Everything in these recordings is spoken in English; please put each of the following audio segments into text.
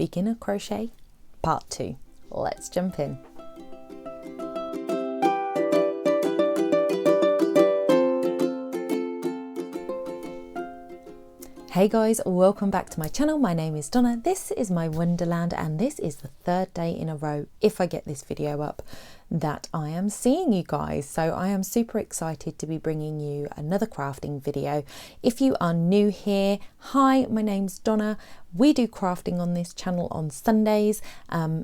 beginner crochet part 2. Let's jump in. Hey guys, welcome back to my channel. My name is Donna. This is my Wonderland and this is the third day in a row, if I get this video up, that I am seeing you guys. So I am super excited to be bringing you another crafting video. If you are new here, hi, my name's Donna. We do crafting on this channel on Sundays.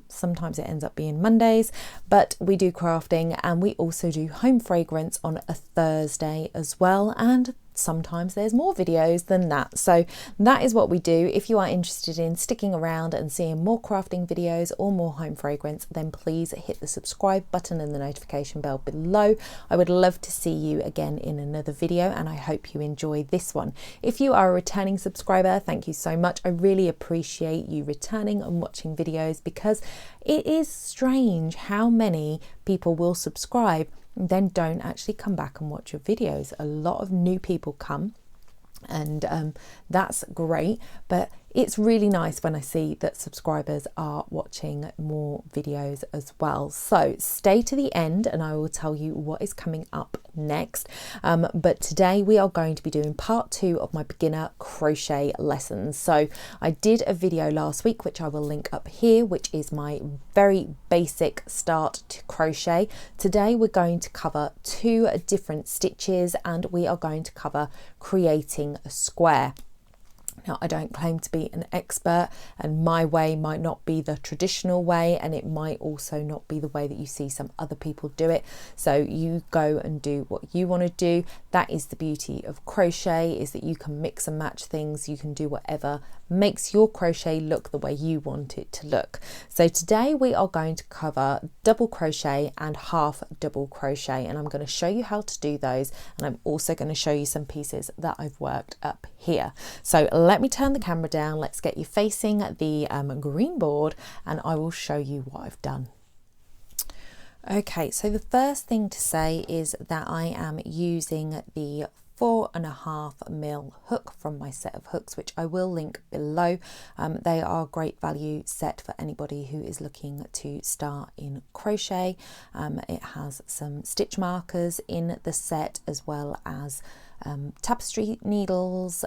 Sometimes it ends up being Mondays, but we do crafting, and we also do home fragrance on a Thursday as well. And sometimes there's more videos than that. So that is what we do. If you are interested in sticking around and seeing more crafting videos or more home fragrance, then please hit the subscribe button and the notification bell below. I would love to see you again in another video, and I hope you enjoy this one. If you are a returning subscriber, thank you so much. I really appreciate you returning and watching videos, because it is strange how many people will subscribe then don't actually come back and watch your videos. A lot of new people come, and that's great, but it's really nice when I see that subscribers are watching more videos as well. So stay to the end and I will tell you what is coming up next. But today we are going to be doing part 2 of my beginner crochet lessons. So I did a video last week, which I will link up here, which is my very basic start to crochet. Today we're going to cover 2 different stitches, and we are going to cover creating a square. Now, I don't claim to be an expert, and my way might not be the traditional way, and it might also not be the way that you see some other people do it. So you go and do what you want to do. That is the beauty of crochet, is that you can mix and match things. You can do whatever makes your crochet look the way you want it to look. So today we are going to cover double crochet and half double crochet, and I'm going to show you how to do those, and I'm also going to show you some pieces that I've worked up here. So let me turn the camera down. Let's get you facing the green board, and I will show you what I've done. Okay, so the first thing to say is that I am using the 4.5mm hook from my set of hooks, which I will link below. They are a great value set for anybody who is looking to start in crochet. It has some stitch markers in the set, as well as tapestry needles,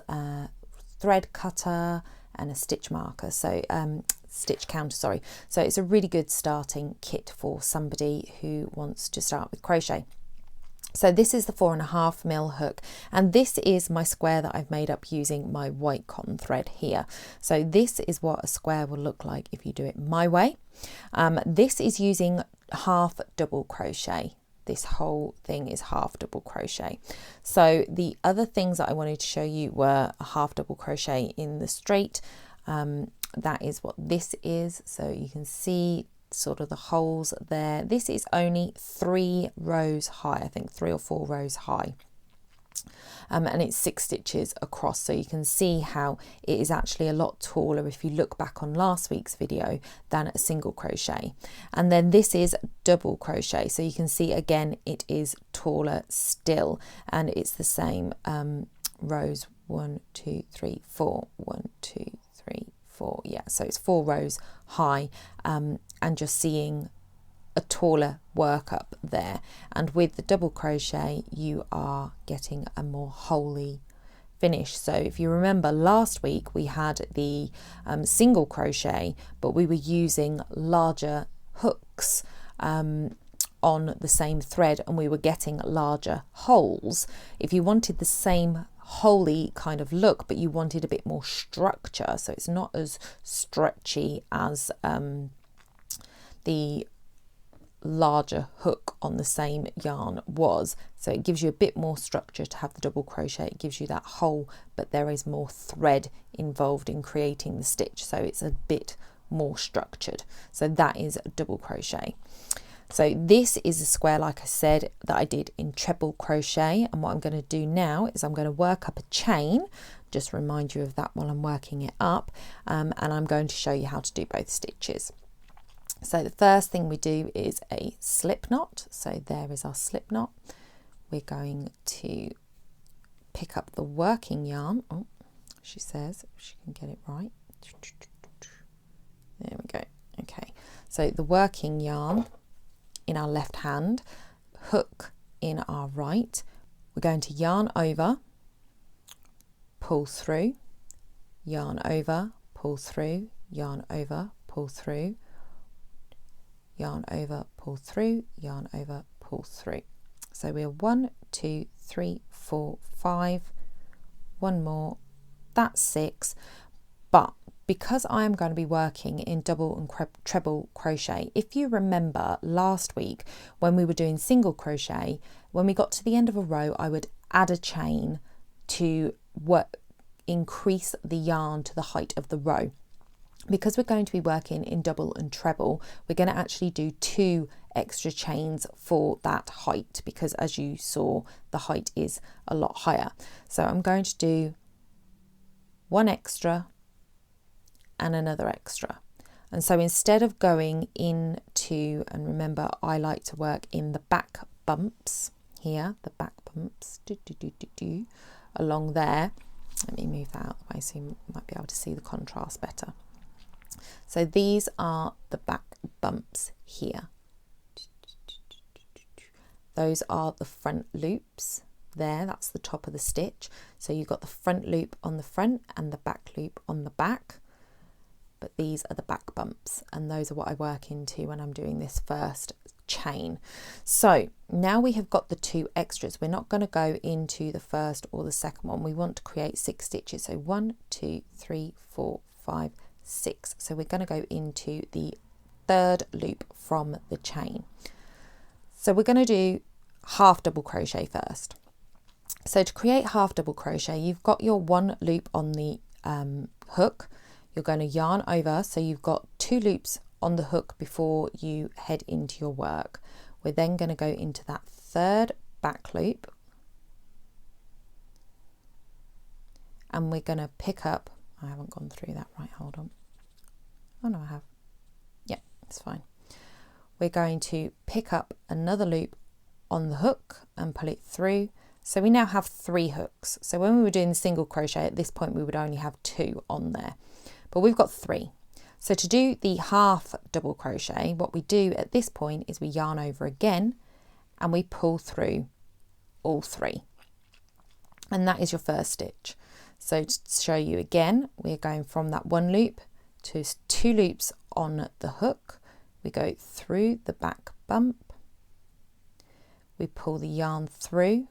thread cutter, and a stitch marker, so stitch counter, sorry. So it's a really good starting kit for somebody who wants to start with crochet. So this is the 4.5mm hook, and this is my square that I've made up using my white cotton thread here. So this is what a square will look like if you do it my way. This is using half double crochet. This whole thing is half double crochet. So the other things that I wanted to show you were a half double crochet in the straight. That is what this is. So you can see sort of the holes there. This is only 3 rows high, I think 3 or 4 rows high. And it's 6 stitches across, so you can see how it is actually a lot taller if you look back on last week's video than a single crochet. And then this is double crochet, so you can see again it is taller still, and it's the same rows 1 2 3 4 1 2 3 4, yeah, so it's 4 rows high, and just seeing a taller work up there. And with the double crochet you are getting a more holy finish. So if you remember last week we had the single crochet, but we were using larger hooks on the same thread, and we were getting larger holes. If you wanted the same holy kind of look, but you wanted a bit more structure, so it's not as stretchy as the larger hook on the same yarn was, so it gives you a bit more structure to have the double crochet. It gives you that hole, but there is more thread involved in creating the stitch, so it's a bit more structured. So that is double crochet. So this is a square, like I said, that I did in treble crochet, and what I'm going to do now is I'm going to work up a chain, just remind you of that while I'm working it up, and I'm going to show you how to do both stitches. So the first thing we do is a slip knot. So there is our slip knot. We're going to pick up the working yarn. Oh, she says, if she can get it right. So the working yarn in our left hand, hook in our right. We're going to yarn over, pull through, yarn over, pull through, yarn over, pull through, yarn over, pull through, yarn over, pull through. So we're 1, 2, 3, 4, 5, one more, that's 6. But because I am going to be working in double and treble crochet, if you remember last week when we were doing single crochet, when we got to the end of a row, I would add a chain to increase the yarn to the height of the row. Because we're going to be working in double and treble, we're going to actually do 2 extra chains for that height, because as you saw, the height is a lot higher. So I'm going to do 1 extra and another extra. And so instead of going into, and remember I like to work in the back bumps here, the back bumps, along there. Let me move that out of the way so you might be able to see the contrast better. So these are the back bumps here. Those are the front loops there, that's the top of the stitch. So you've got the front loop on the front and the back loop on the back. But these are the back bumps, and those are what I work into when I'm doing this first chain. So now we have got the 2 extras. We're not going to go into the first or the second one. We want to create 6 stitches. So 1, 2, 3, 4, 5, 6. So we're going to go into the 3rd loop from the chain. So we're going to do half double crochet first. So to create half double crochet, you've got your 1 loop on the hook. You're going to yarn over, so you've got 2 loops on the hook before you head into your work. We're then going to go into that 3rd back loop, and we're going to pick up, I haven't gone through that right, hold on. Oh no, I have. Yeah, it's fine. We're going to pick up another loop on the hook and pull it through. So we now have 3 hooks. So when we were doing the single crochet, at this point we would only have 2 on there, but we've got 3. So to do the half double crochet, what we do at this point is we yarn over again and we pull through all 3. And that is your first stitch. So to show you again, we're going from that 1 loop to 2 loops on the hook. We go through the back bump, we pull the yarn through,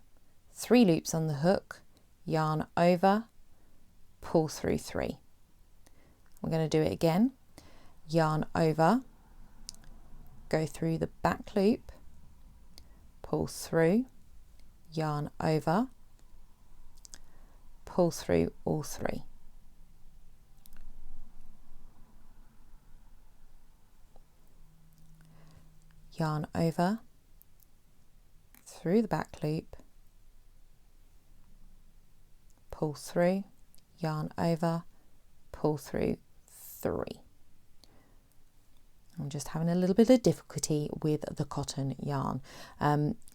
3 loops on the hook, yarn over, pull through 3. We're going to do it again, yarn over, go through the back loop, pull through, yarn over, pull through all 3. Yarn over, through the back loop, pull through, yarn over, pull through 3. I'm just having a little bit of difficulty with the cotton yarn.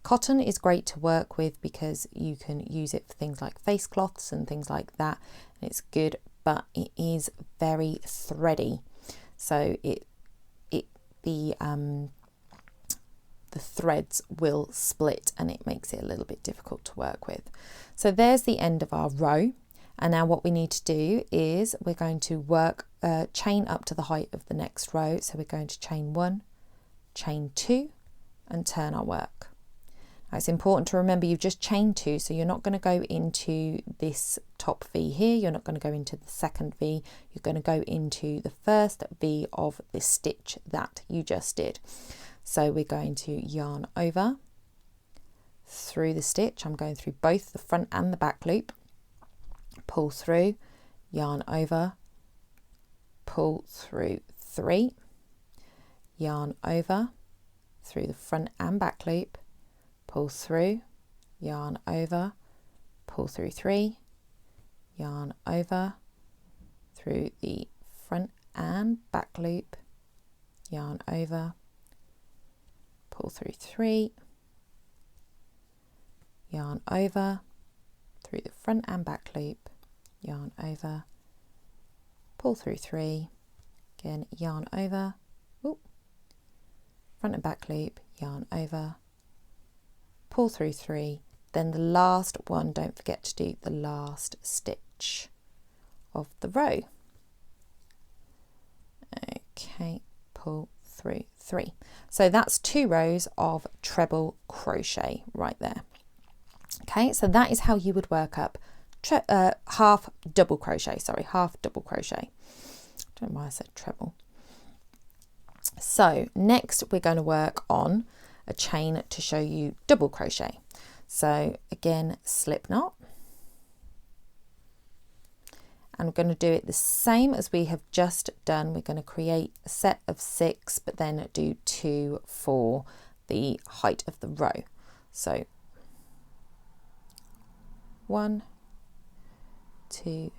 Cotton is great to work with because you can use it for things like face cloths and things like that. It's good, but it is very thready. So the threads will split and it makes it a little bit difficult to work with. So there's the end of our row. And now what we need to do is we're going to work chain up to the height of the next row. So we're going to chain 1, chain 2 and turn our work. Now it's important to remember you've just chained 2, so you're not going to go into this top V here, you're not going to go into the second V, you're going to go into the first V of this stitch that you just did. So we're going to yarn over through the stitch. I'm going through both the front and the back loop, pull through, yarn over, pull through 3, yarn over through the front and back loop, pull through, yarn over, pull through 3, yarn over through the front and back loop, yarn over, pull through 3, yarn over through the front and back loop, yarn over, pull through 3, again yarn over, front and back loop, yarn over, pull through 3, then the last one, don't forget to do the last stitch of the row. Okay, pull through 3. So that's 2 rows of treble crochet right there. Okay, so that is how you would work up half double crochet. I don't know why I said treble. So next we're going to work on a chain to show you double crochet. So again, slip knot, and we're going to do it the same as we have just done. We're going to create a set of 6, but then do 2 for the height of the row. So 1, 2,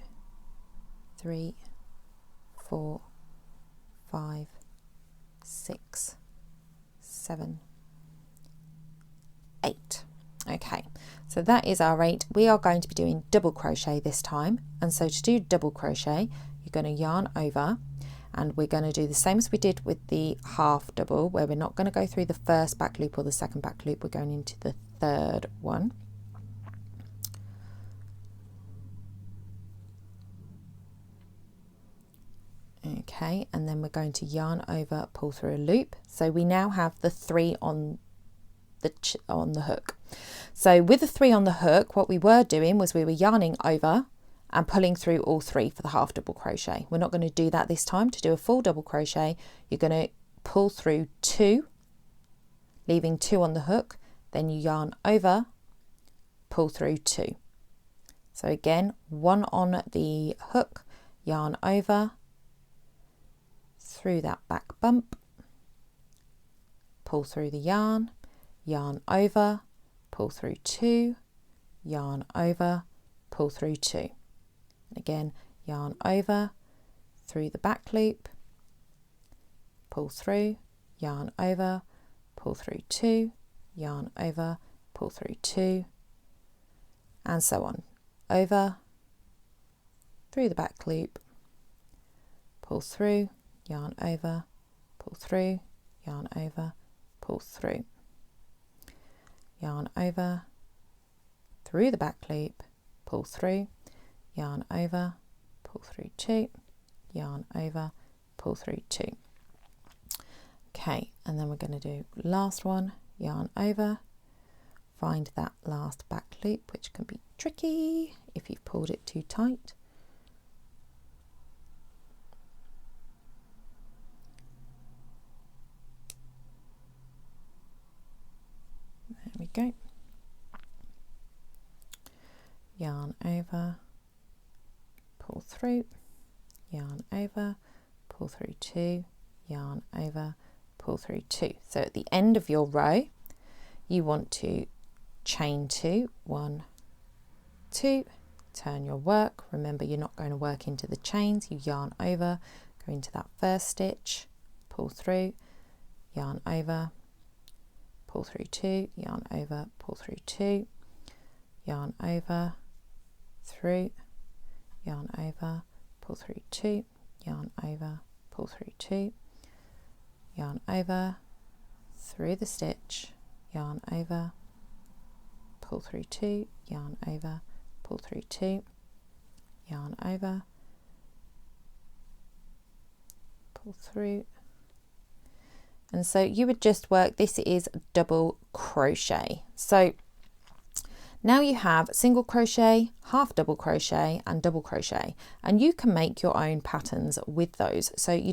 3, 4, 5, 6, 7, 8. Okay, so that is our 8. We are going to be doing double crochet this time, and so to do double crochet you're going to yarn over, and we're going to do the same as we did with the half double, where we're not going to go through the first back loop or the second back loop, we're going into the third one. Okay, and then we're going to yarn over, pull through a loop. So we now have the 3 on the hook. So with the 3 on the hook, what we were doing was we were yarning over and pulling through all 3 for the half double crochet. We're not going to do that this time. To do a full double crochet, you're going to pull through 2, leaving 2 on the hook, then you yarn over, pull through 2. So again, 1 on the hook, yarn over, through that back bump, pull through the yarn, yarn over, pull through 2, yarn over, pull through 2. Again, yarn over, through the back loop, pull through, yarn over, pull through 2, yarn over, pull through 2, and so on. Over, through the back loop, pull through, yarn over, pull through, yarn over, pull through, yarn over, through the back loop, pull through, yarn over, pull through 2, yarn over, pull through 2. Okay, and then we're going to do last one, yarn over, find that last back loop, which can be tricky if you've pulled it too tight. There we go. Yarn over, pull through, yarn over, pull through 2, yarn over, pull through 2. So at the end of your row, you want to chain 2, 1, 2, turn your work. Remember, you're not going to work into the chains. You yarn over, go into that first stitch, pull through, yarn over, pull through 2, yarn over, pull through 2, yarn over, through, yarn over, pull through 2, yarn over, pull through 2, yarn over, through the stitch, yarn over, pull through 2, yarn over, pull through 2, yarn over, pull through. And so you would just work, this is double crochet. So now you have single crochet, half double crochet and double crochet, and you can make your own patterns with those. So you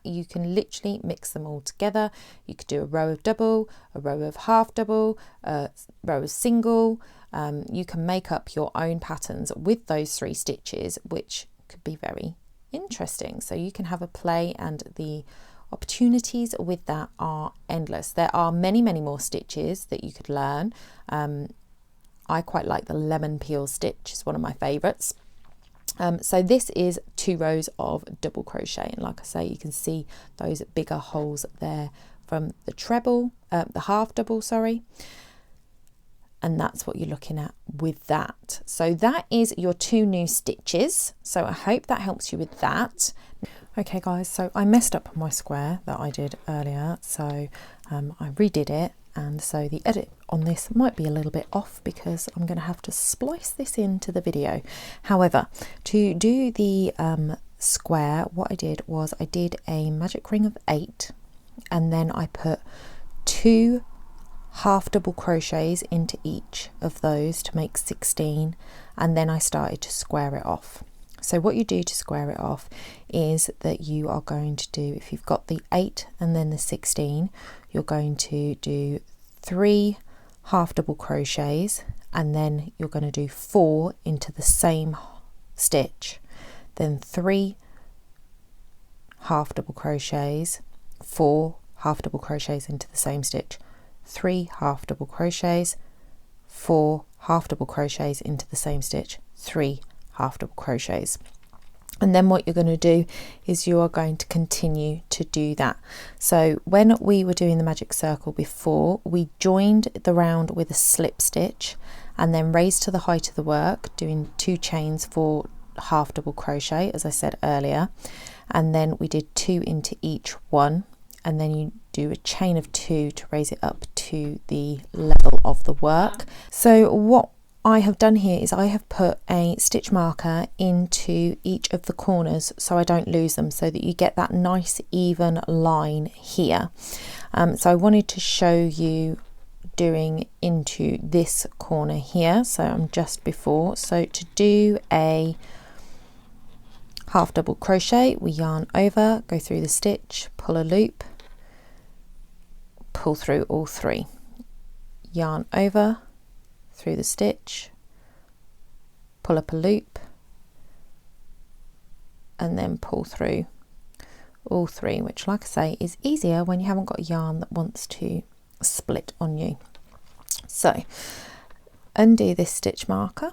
you can literally mix them all together. You could do a row of double, a row of half double, a row of single. You can make up your own patterns with those 3 stitches, which could be very interesting. So you can have a play, and the opportunities with that are endless. There are many more stitches that you could learn. I quite like the lemon peel stitch, it's one of my favourites. So this is 2 rows of double crochet, and like I say, you can see those bigger holes there from the treble, the half double, sorry. And that's what you're looking at with that. So that is your 2 new stitches. So I hope that helps you with that. Okay guys, so I messed up my square that I did earlier, so I redid it, and so the edit on this might be a little bit off because I'm going to have to splice this into the video. However, to do the square, what I did was I did a magic ring of 8, and then I put 2 half double crochets into each of those to make 16, and then I started to square it off. So what you do to square it off is that you are going to do, if you've got the 8 and then the 16, you're going to do 3 half double crochets, and then you're going to do 4 into the same stitch, then 3 half double crochets, 4 half double crochets into the same stitch, 3 half double crochets, 4 half double crochets into the same stitch, 3 half double crochets. And then what you're going to do is you are going to continue to do that. So when we were doing the magic circle before, we joined the round with a slip stitch and then raised to the height of the work, doing 2 chains for half double crochet, as I said earlier, and then we did 2 into each one, and then you do a chain of 2 to raise it up to the level of the work. So what I have done here is I have put a stitch marker into each of the corners so I don't lose them, so that you get that nice even line here. So I wanted to show you doing into this corner here, so I'm just before. So to do a half double crochet, we yarn over, go through the stitch, pull a loop, pull through all 3, yarn over, through the stitch, pull up a loop, and then pull through all 3, which, like I say, is easier when you haven't got yarn that wants to split on you. So undo this stitch marker.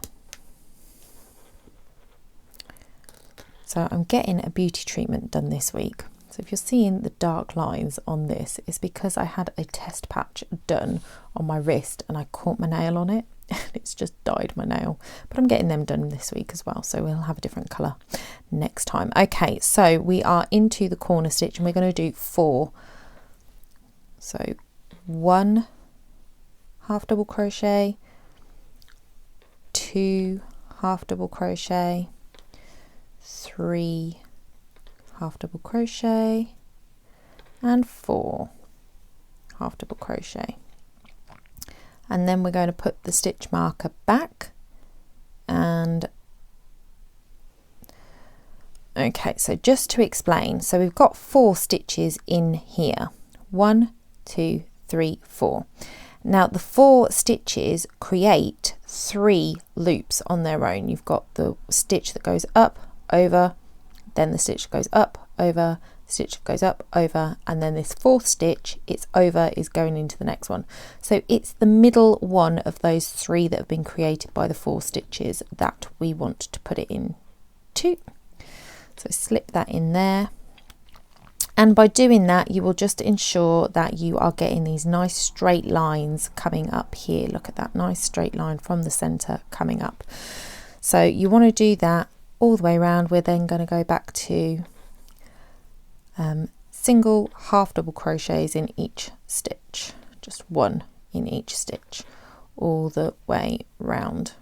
So I'm getting a beauty treatment done this week. So if you're seeing the dark lines on this, it's because I had a test patch done on my wrist and I caught my nail on it. It's just dyed my nail, but I'm getting them done this week as well, so we'll have a different colour next time. Okay, so we are into the corner stitch and we're going to do 4. So 1 half double crochet, 2 half double crochet, 3 half double crochet, and 4 half double crochet. And then we're going to put the stitch marker back, and okay, so just to explain, so we've got 4 stitches in here, 1, 2, 3, 4. Now the 4 stitches create 3 loops on their own. You've got the stitch that goes up, over, then the stitch goes up, over, stitch goes up, over, and then this 4th stitch, it's over, is going into the next one. So it's the middle one of those 3 that have been created by the 4 stitches that we want to put it in to. So slip that in there, and by doing that you will just ensure that you are getting these nice straight lines coming up here. Look at that nice straight line from the center coming up. So you want to do that all the way around. We're then going to go back to single half double crochets in each stitch, just 1 in each stitch all the way round,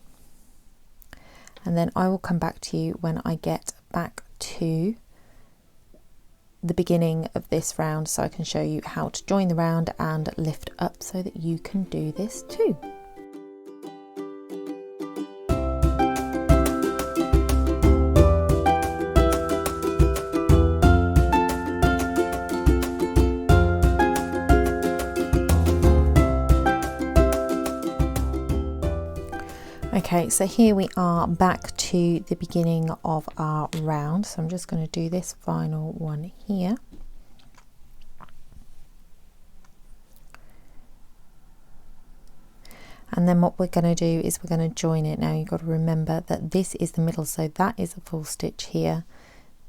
and then I will come back to you when I get back to the beginning of this round so I can show you how to join the round and lift up so that you can do this too. Okay, so here we are back to the beginning of our round. So I'm just going to do this final one here. And then what we're going to do is we're going to join it. Now you've got to remember that this is the middle, so that is a full stitch here.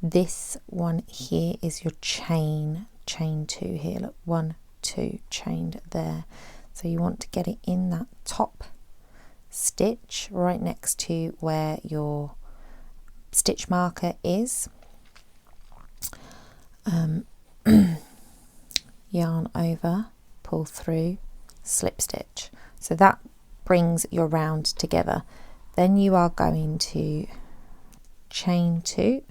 This one here is your chain 2 here. Look, 1, 2, chained there. So you want to get it in that top stitch right next to where your stitch marker is, yarn over, pull through, slip stitch. So that brings your round together. Then you are going to chain 2,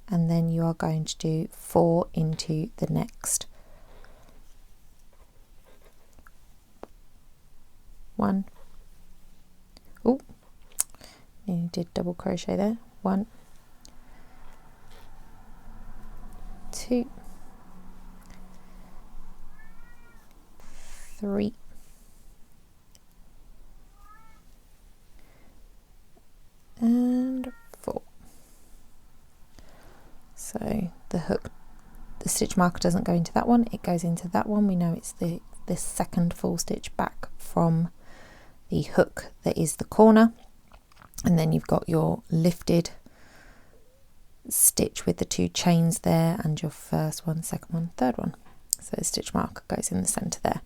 and then you are going to do 4 into the next 1. Oh, you did double crochet there. 1, 2, 3, and 4. So the hook, the stitch marker doesn't go into that one, it goes into that one. We know it's the second full stitch back from the hook that is the corner, and then you've got your lifted stitch with the 2 chains there, and your first one, second one, third one. So the stitch marker goes in the center there,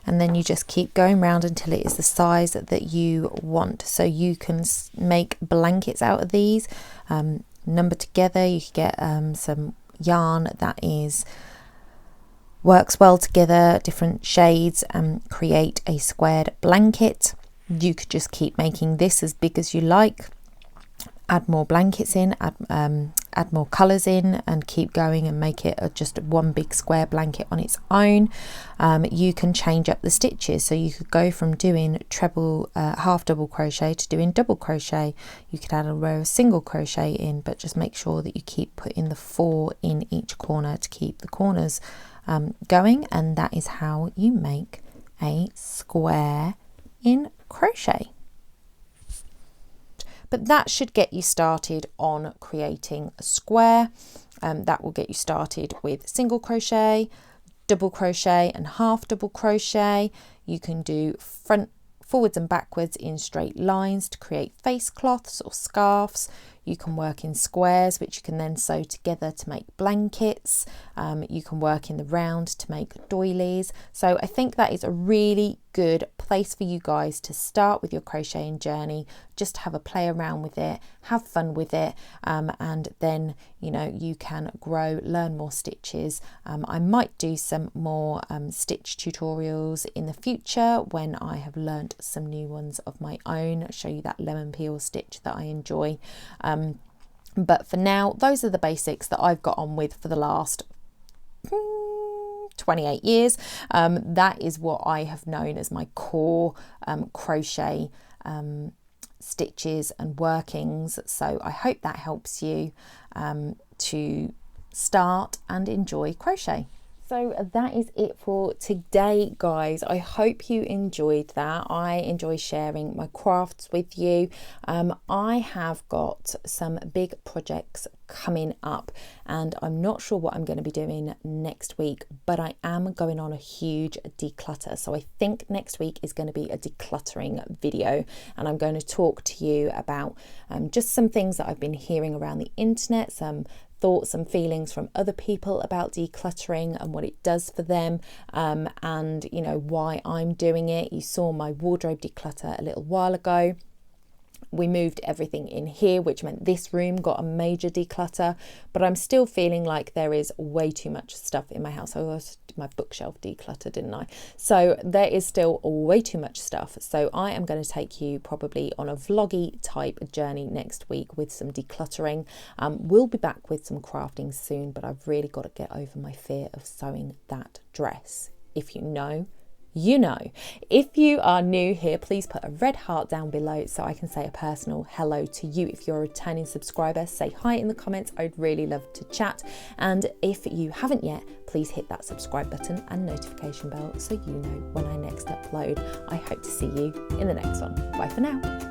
and then you just keep going round until it is the size that you want. So you can make blankets out of these, number together. You can get some yarn that works well together, different shades, and create a squared blanket. You could just keep making this as big as you like, add more blankets in, add more colours in, and keep going and make it just one big square blanket on its own. You can change up the stitches, so you could go from doing half double crochet to doing double crochet. You could add a row of single crochet in, but just make sure that you keep putting the 4 in each corner to keep the corners going, and that is how you make a square in crochet. But that should get you started on creating a square. That will get you started with single crochet, double crochet and half double crochet. You can do forwards and backwards in straight lines to create face cloths or scarves. You can work in squares, which you can then sew together to make blankets. You can work in the round to make doilies. So I think that is a really good place for you guys to start with your crocheting journey. Just have a play around with it, have fun with it, and then you can grow, learn more stitches. I might do some more stitch tutorials in the future when I have learnt some new ones of my own. I'll show you that lemon peel stitch that I enjoy. But for now, those are the basics that I've got on with for the last 28 years. That is what I have known as my core crochet stitches and workings. So I hope that helps you to start and enjoy crochet. So that is it for today, guys. I hope you enjoyed that. I enjoy sharing my crafts with you. I have got some big projects coming up, and I'm not sure what I'm going to be doing next week, but I am going on a huge declutter. So I think next week is going to be a decluttering video, and I'm going to talk to you about just some things that I've been hearing around the internet, some thoughts and feelings from other people about decluttering and what it does for them, and why I'm doing it. You saw my wardrobe declutter a little while ago. We moved everything in here, which meant this room got a major declutter, but I'm still feeling like there is way too much stuff in my house. I also did my bookshelf declutter, didn't I? So there is still way too much stuff. So I am going to take you probably on a vloggy type journey next week with some decluttering. We'll be back with some crafting soon, but I've really got to get over my fear of sewing that dress. If you know, you know. If you are new here, please put a red heart down below so I can say a personal hello to you. If you're a returning subscriber, say hi in the comments. I'd really love to chat. And if you haven't yet, please hit that subscribe button and notification bell so you know when I next upload. I hope to see you in the next one. Bye for now.